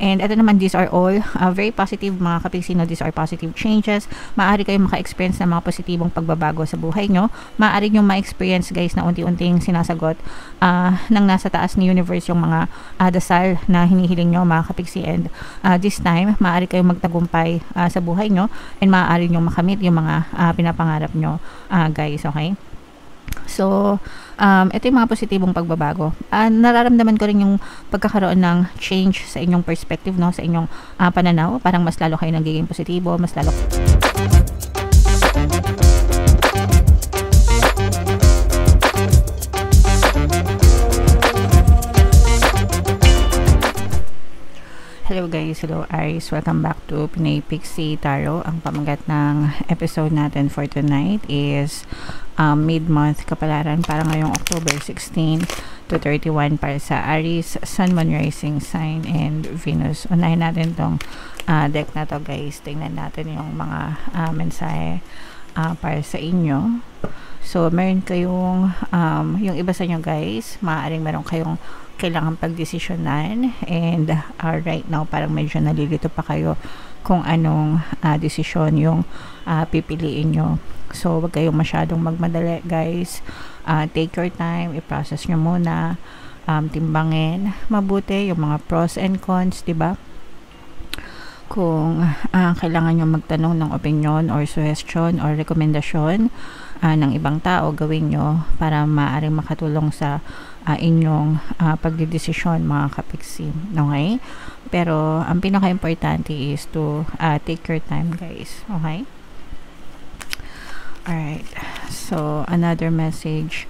And ito naman, these are all very positive mga kapiksi, no? These are positive changes. Maaari kayong maka-experience ng mga positibong pagbabago sa buhay nyo. Maaari nyo ma-experience guys na unti-unting sinasagot ng nasa taas ni universe yung mga dasal na hinihiling nyo mga kapiksi. And this time, maaari kayong magtagumpay sa buhay nyo and maaari nyo makamit yung mga pinapangarap nyo guys, okay? So, ito yung mga positibong pagbabago. Nararamdaman ko rin yung pagkakaroon ng change sa inyong perspective, no? Sa inyong pananaw. Parang mas lalo kayo nagiging positibo, mas lalo. Hello guys, hello Aries, welcome back to Pinay Pixie Tarot. Ang pamagat ng episode natin for tonight is mid-month kapalaran para ngayong October 16 to 31 para sa Aries, Sun, Moon, Rising Sign, and Venus. Unahin natin tong deck na to guys. Tingnan natin yung mga mensahe para sa inyo. So, meron kayong yung iba sa inyo guys, maaaring meron kayong kailangan pagdesisyonan, and right now parang medyo nalilito pa kayo kung anong desisyon yung pipiliin nyo. So, wag kayong masyadong magmadali guys. Take your time, i-process nyo muna, timbangin mabuti yung mga pros and cons, diba? Kung kailangan nyo magtanong ng opinion or suggestion or rekomendasyon ng ibang tao, gawin nyo para maaaring makatulong sa inyong pagdidesisyon mga kapiksi, okay? Pero ang pinaka-importante is to take your time guys, okay? Alright, so another message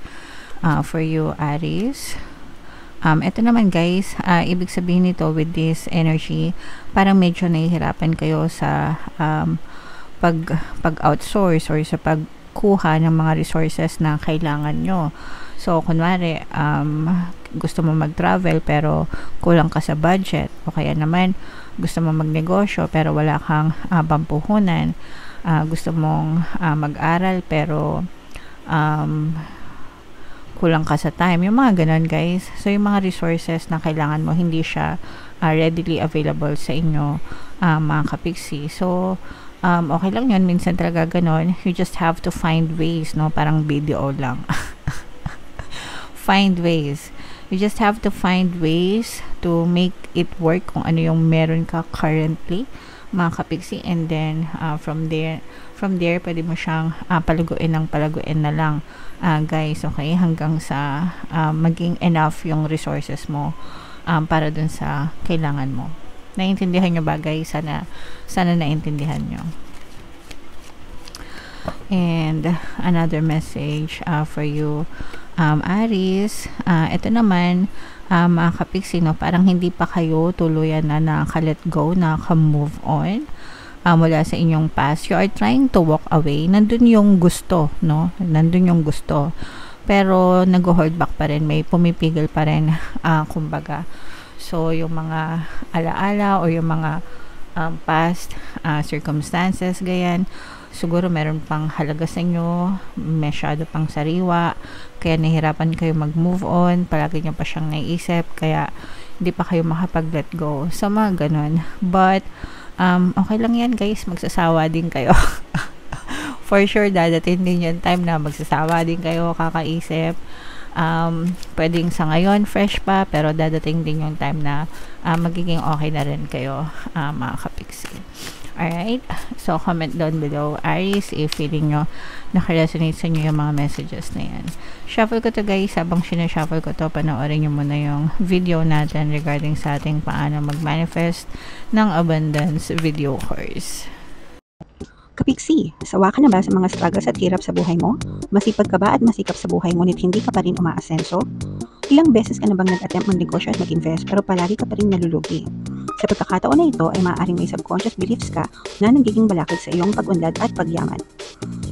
for you Aries. Ito naman guys, ibig sabihin nito with this energy, parang medyo nahihirapan kayo sa pag-outsource or sa pagkuha ng mga resources na kailangan nyo. So, kunwari, gusto mo mag-travel pero kulang ka sa budget, o kaya naman gusto mo magnegosyo pero wala kang pampuhunan, gusto mong mag-aral pero kulang ka sa time, yung mga ganon guys. So, yung mga resources na kailangan mo, hindi siya readily available sa inyo mga kapiksi. So, okay lang yun, minsan talaga ganon. You just have to find ways, no? Parang video lang. Find ways. You just have to find ways to make it work kung ano yung meron ka currently mga kapiksi, and then from there pwede mo siyang palaguin na lang guys, okay, hanggang sa maging enough yung resources mo para dun sa kailangan mo. Naiintindihan nyo ba guys? Sana naiintindihan nyo. And another message for you Aries, ito naman mga kapiksi, no, parang hindi pa kayo tuluyan na naka-let go, naka-move on mula sa inyong past. You are trying to walk away. Nandun yung gusto, no? Nandun yung gusto. Pero nag-hold back pa rin, may pumipigil pa rin kumbaga. So, yung mga alaala o yung mga past circumstances, gayan, siguro meron pang halaga sa inyo, masyado pang sariwa, kaya nahirapan kayo mag-move on, palagi nyo pa siyang naiisip, kaya hindi pa kayo makapag-let go. So, mga ganun. But, okay lang yan guys, magsasawa din kayo. For sure, dadating din yung time na magsasawa din kayo, kakaisip. Pwedeng sa ngayon, fresh pa, pero dadating din yung time na magiging okay na rin kayo, mga kapiksi. Alright, so comment down below Aries if feeling nyo nakaresonate sa inyo yung mga messages na yan. Shuffle ko to guys. Habang sinashuffle ko to, panoorin nyo muna yung video natin regarding sa ating paano mag-manifest ng abundance video course. Kapiksi, sawa ka na ba sa mga struggles at hirap sa buhay mo? Masipag ka ba at masikap sa buhay ngunit hindi ka pa rin umaasenso? Ilang beses ka na bang nag-attempt mag-negosyo at mag-invest pero palagi ka pa rin nalulugi? Sa pagkakataon na ito ay maaaring may subconscious beliefs ka na nagiging balakid sa iyong pag-unlad at pagyaman.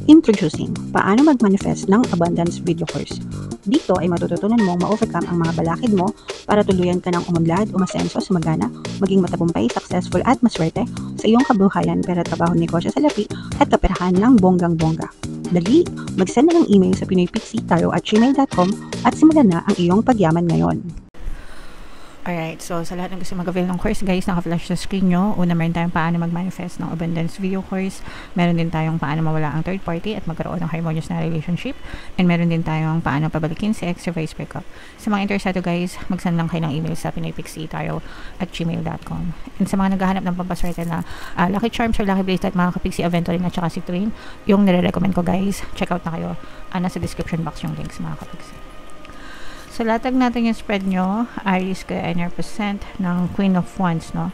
Introducing, paano mag-manifest ng abundance video course. Dito ay matututunan mong ma-overcome ang mga balakid mo para tuluyan ka ng umunlad, umasenso, sumagana, maging matagumpay, successful at maswerte sa iyong kabuhayan, pera, trabaho, negosyo sa lapi at kaperahan ng bonggang-bongga. Dali, mag-send na ng email sa pinoypixie@gmail.com at simulan na ang iyong pagyaman ngayon. Alright, so sa lahat ng gusto mag-avail ng course guys, naka-flash sa screen nyo. Una, meron tayong paano mag-manifest ng abundance video course. Meron din tayong paano mawala ang third party at magkaroon ng harmonious na relationship. And meron din tayong paano pabalikin si ex or vice breakup. Sa mga interesado guys, mag-send lang kayo ng email sa pinoypixie@gmail.com. And sa mga naghahanap ng pampaswerte na lucky charms or lucky bracelet, mga kapixie, aventuring at saka citrine, yung nire-recommend ko guys, check out na kayo. Nasa description box yung links mga kapixie. So, latag natin yung spread nyo. Aries kayo ay 9% ng Queen of Wands, no?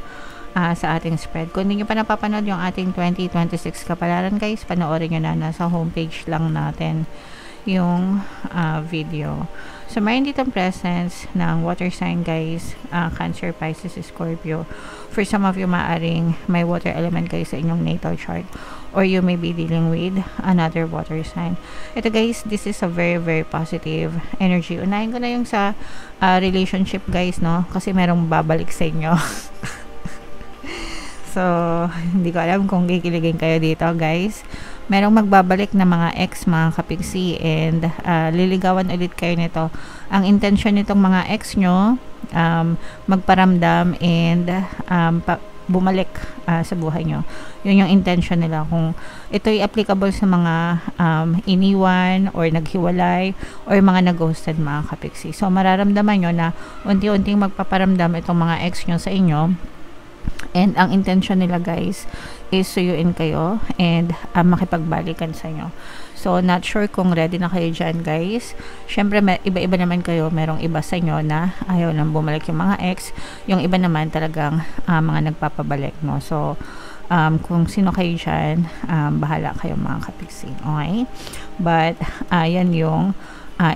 Sa ating spread. Kung hindi nyo pa napapanood yung ating 2026 kapalaran, guys, panoorin nyo na. Nasa homepage lang natin yung video. So, mayroon ditong presence ng water sign, guys. Cancer, Pisces, Scorpio. For some of you, maaring may water element kayo sa inyong natal chart. Or you may be dealing with another water sign. Ito guys, this is a very, very positive energy. Unahin ko na yung sa relationship guys, no? Kasi merong babalik sa inyo. So, hindi ko alam kung kikiligin kayo dito guys. Merong magbabalik na mga ex, mga kapiksi, and liligawan ulit kayo nito. Ang intention nitong mga ex nyo, magparamdam and bumalik sa buhay nyo. Yun yung intention nila. Kung ito'y applicable sa mga iniwan or naghiwalay or mga nag-ghosted, mga kapiksi. So, mararamdaman nyo na unti-unting magpaparamdam itong mga ex nyo sa inyo. And ang intention nila guys is suyuin kayo and makipagbalikan sa inyo. So, not sure kung ready na kayo dyan, guys. Syempre, iba-iba naman kayo. Merong iba sa inyo na ayaw nang bumalik yung mga ex. Yung iba naman talagang mga nagpapabalik, no? So, kung sino kayo dyan, bahala kayo, mga kapiksi. Okay? But, yan yung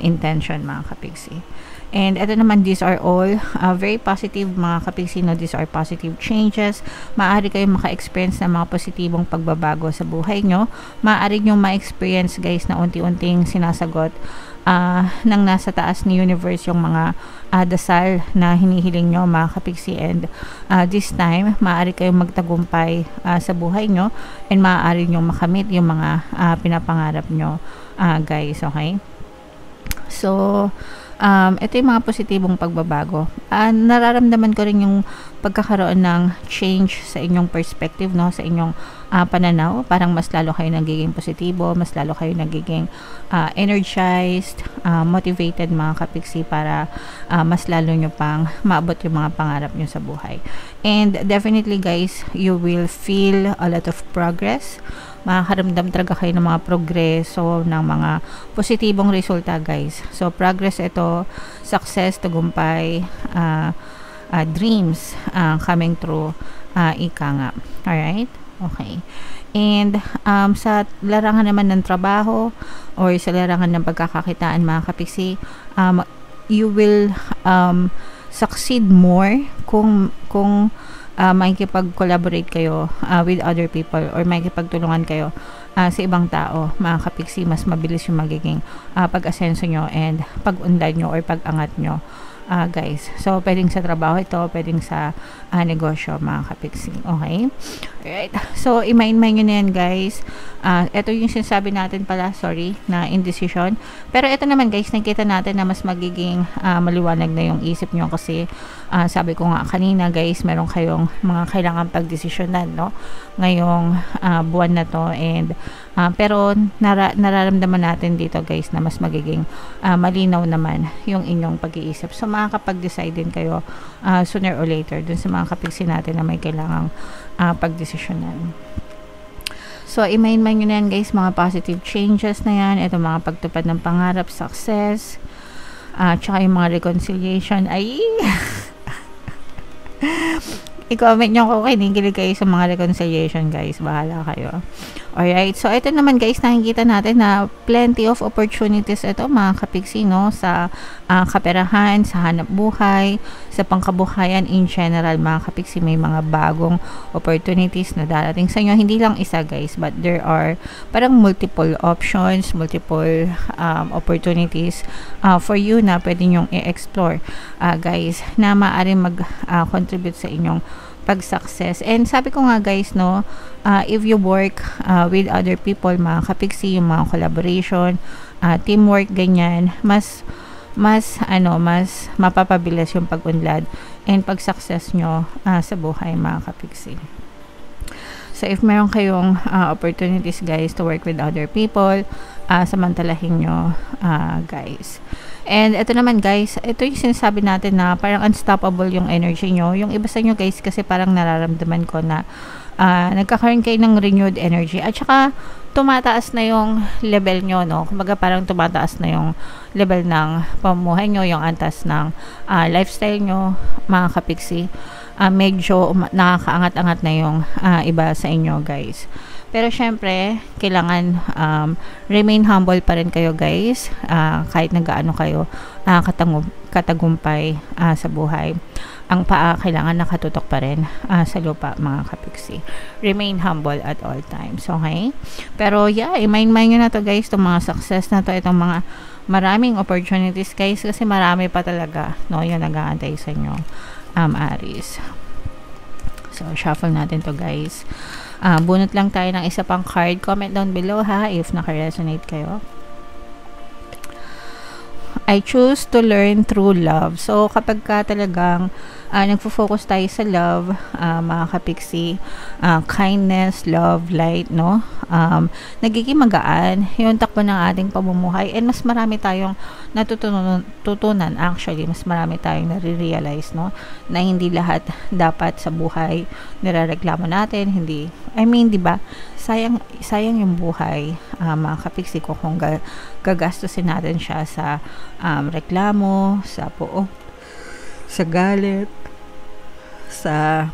intention, mga kapiksi. And ito naman, these are all very positive, mga kapiksi, no? These are positive changes. Maaari kayong maka-experience ng mga positibong pagbabago sa buhay nyo. Maaari nyo ma-experience, guys, na unti-unting sinasagot ng nasa taas ni universe yung mga dasal na hinihiling nyo, mga kapiksi. And this time, maaari kayong magtagumpay sa buhay nyo and maaari nyo makamit yung mga pinapangarap nyo, guys. Okay? So, ito yung mga positibong pagbabago. Nararamdaman ko rin yung pagkakaroon ng change sa inyong perspective, no? Sa inyong pananaw. Parang mas lalo kayo nagiging positibo, mas lalo kayo nagiging energized, motivated, mga kapiksi, para mas lalo nyo pang maabot yung mga pangarap nyo sa buhay. And definitely guys, you will feel a lot of progress. Makakaramdam talaga kayo ng mga progreso, ng mga positibong resulta, guys. So, progress ito, success, tagumpay, dreams coming true, ika nga. Alright? Okay. And sa larangan naman ng trabaho or sa larangan ng pagkakakitaan, mga kapiksi, you will succeed more kung makikipag-collaborate kayo with other people or makikipagtulungan kayo sa ibang tao, mga kapiksi. Mas mabilis yung magiging pag-asenso nyo and pag-unlad nyo or pag-angat nyo, guys. So, pwedeng sa trabaho ito, pwedeng sa negosyo, mga kapiksi. Okay? Alright. So, i-mind nyo na yan, guys. Ito yung sinasabi natin pala, sorry, na indecision. Pero ito naman, guys, nakita natin na mas magiging maliwanag na yung isip nyo kasi sabi ko nga kanina, guys, meron kayong mga kailangan pagdesisyonan, no? Ngayong buwan na to. And pero nararamdaman natin dito, guys, na mas magiging malinaw naman yung inyong pag-iisip. So, makakapag-decide din kayo sooner or later dun sa mga kapiksi natin na may kailangang pagdesisyonan. So, i-mind nyo na yan, guys, mga positive changes na yan. Ito, mga pagtupad ng pangarap, success, tsaka yung mga reconciliation. Ay! I-comment nyo kung kinikilig kayo sa mga reconciliation, guys. Bahala kayo. Alright. So, ito naman, guys, nakikita natin na plenty of opportunities ito, mga kapiksi, no? Sa kaperahan, sa hanap buhay, sa pangkabuhayan in general, mga kapiksi, may mga bagong opportunities na darating sa inyo. Hindi lang isa, guys, but there are parang multiple options, multiple opportunities for you na pwede nyong i-explore, guys, na maaaring mag-contribute sa inyong pag-success. And sabi ko nga, guys, no, if you work with other people, mga kapiksi, yung mga collaboration, teamwork, ganyan, mas mapapabilis yung pag-unlad and pag-success nyo sa buhay, mga kapiksi. So, if meron kayong opportunities, guys, to work with other people, samantalahin nyo, guys. And ito naman, guys, ito yung sinasabi natin na parang unstoppable yung energy nyo. Yung iba sa nyo, guys, kasi parang nararamdaman ko na nagkakaroon kayo ng renewed energy. At saka, tumataas na yung level nyo, no? Kumbaga, parang tumataas na yung level ng pamumuhay nyo, yung antas ng lifestyle nyo, mga kapiksi. Medyo nakakaangat-angat na yung iba sa inyo, guys. Pero syempre, kailangan remain humble pa rin kayo, guys. Kahit nag-aano kayo, katagumpay sa buhay. Ang paa kailangan nakatutok pa rin sa lupa, mga kapiksi. Remain humble at all times, okay? Pero yeah, i-mind nyo na to, guys, itong mga success na to, itong mga maraming opportunities, guys, kasi marami pa talaga, no, yung nag-aantay sa inyo, Aries. So, shuffle natin to, guys. Bunot lang tayo ng isa pang card. Comment down below, ha, if naka-resonate kayo. I choose to learn through love. So, kapag ka talagang nagfo-focus tayo sa love, mga kapiksi, kindness, love, light, no? Nagiging magaan yung takbo ng ating pamumuhay, and mas marami tayong natutunan, actually. Mas marami tayong nare-realize, no? Na hindi lahat dapat sa buhay nirereklamo natin, hindi. I mean, di ba? Sayang yung buhay, mga kapiksi ko, kung gagastusin natin siya sa reklamo, sa pook, sa galit, sa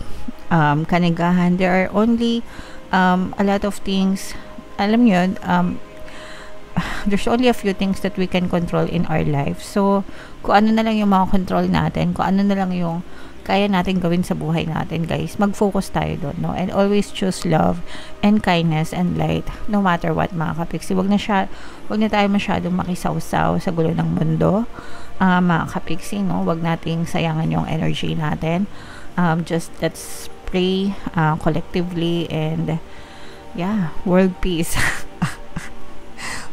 kanigahan. There are only a lot of things, alam nyo, there's only a few things that we can control in our life. So, kung ano na lang yung mga control natin, kung ano na lang yung kaya natin gawin sa buhay natin, guys, mag-focus tayo doon, no? And always choose love and kindness and light, no matter what, mga kapiksi. Wag na tayo masyadong makisawsaw sa gulo ng mundo, mga kapiksi, no? Wag nating sayangan yung energy natin. Just let's pray collectively, and yeah, world peace.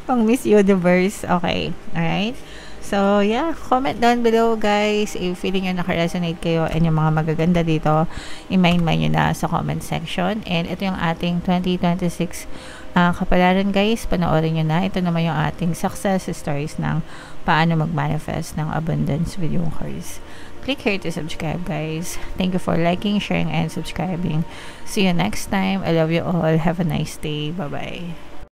Pang Miss Universe. Okay, alright. So, yeah, comment down below, guys, if feeling nyo naka-resonate kayo and yung mga magaganda dito, i-mind nyo na sa comment section. And ito yung ating 2026 kapalaran, guys. Panoorin nyo na. Ito naman yung ating success stories ng paano mag-manifest ng abundance with yung course. Click here to subscribe, guys. Thank you for liking, sharing, and subscribing. See you next time. I love you all. Have a nice day. Bye-bye.